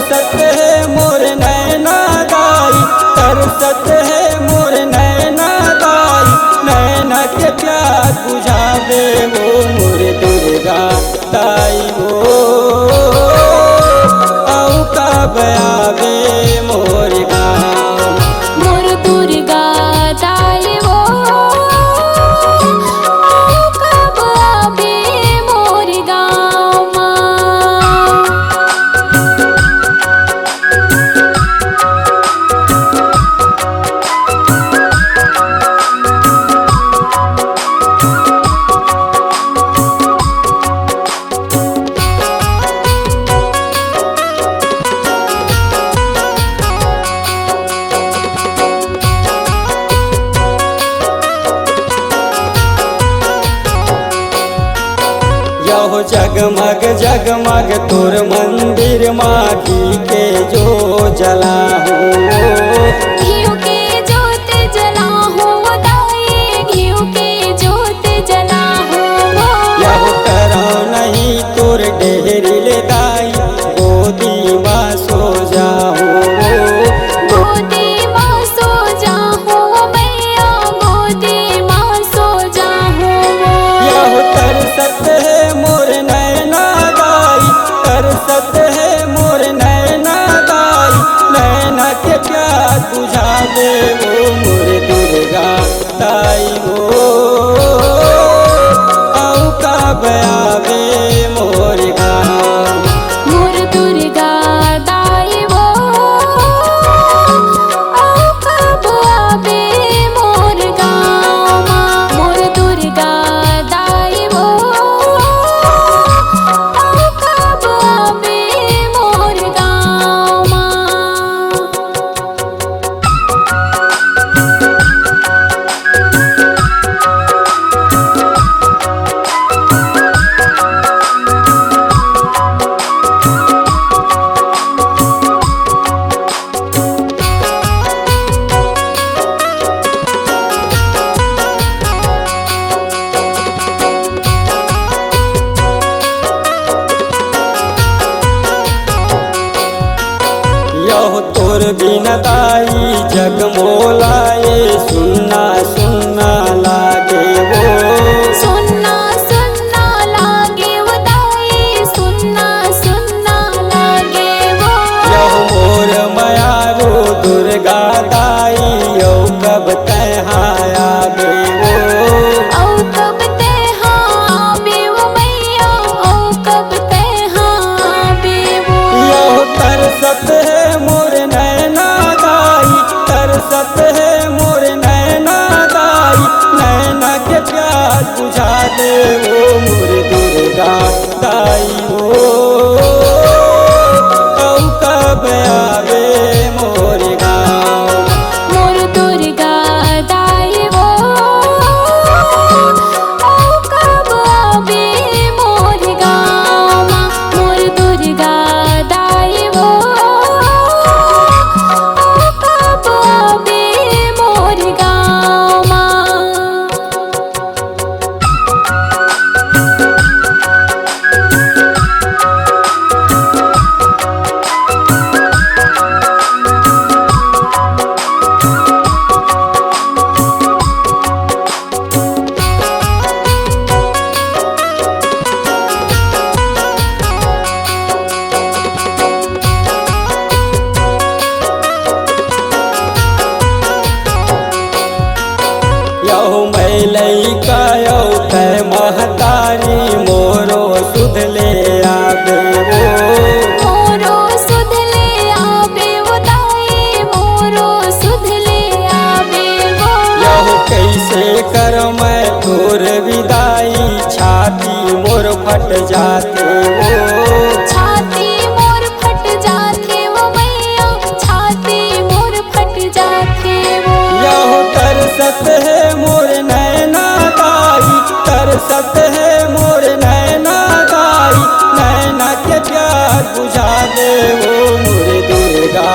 तरसत है मोर नैना दाई, तरसत है मोर नैना दाई, नैना के प्यास बुझावे वो मोर दुर्गा ताई हो। आऊ कब आवे मोर गाँव, मोर दुर्गा ताई वो आऊ कब आवे मोर गाँव माँ। यहो जगमग जगमग तोर मंदिर माखी के जो जलाहूँ, घिउ के जोत जलाहूँ दाई, घिउ के जोत जलाहूँ। यहो करो नहीं तोर डेहरी ले दाई, गोदी माँ सो जाहूँ, गोदी माँ सो जाहूँ मैया, गोदी माँ सो जाहूँ। यहो तरसत है मोर नैना दाई, तरसत है मोर नैना दाई, नैना के प्यास बुझा दे वो मोर दुर्गा ताई हो। आऊ कब आवे मोर गाँव, मोर दुर्गा ताई वो आऊ कब आवे मोर गाँव माँ। मोर दुर्गा ताई वो आऊ कब आवे मोर गाँव माँ। यहो तोर बिन दाई जग मोलाए, सुन्ना सुन्ना लागे वो, सुन्ना सुन्ना लागे वो दाई, सुन्ना सुन्ना लागे वो। यहो मोर मयारो दुर्गा दाई, यौ कब तहाया बे वो, औ कब तेहा आवे वो मैया, औ कब तेहा आवे वो। यहो तरसत है मोर नैना दाई, तरसत है मोर नैना दाई, नैना के प्यास बुझा दे वो मोर दुर्गा ताई हो। आऊ कब आवे मोर गाँव, मोर दुर्गा ताई वो आऊ कब आवे मोर गाँव माँ। मोर दुर्गा ताई वो आऊ कब आवे मोर गाँव माँ। यहो मैं लैका यौ तै महतारी, मोरो सुध ले आवे वो, मोरो सुध ले आवे वो दाई, मोरो सुध ले आवे वो। यहो कैसे कर मैं तोर विदाई, छाती मोर फट जाते वो, छाती मोर फट जाते वो मैया, छाती मोर फट जाते वो। यहो तरसत है मोर नैना दाई, तरसत है मोर नैना दाई, नैना के प्यास बुझा दे वो मोर दुर्गा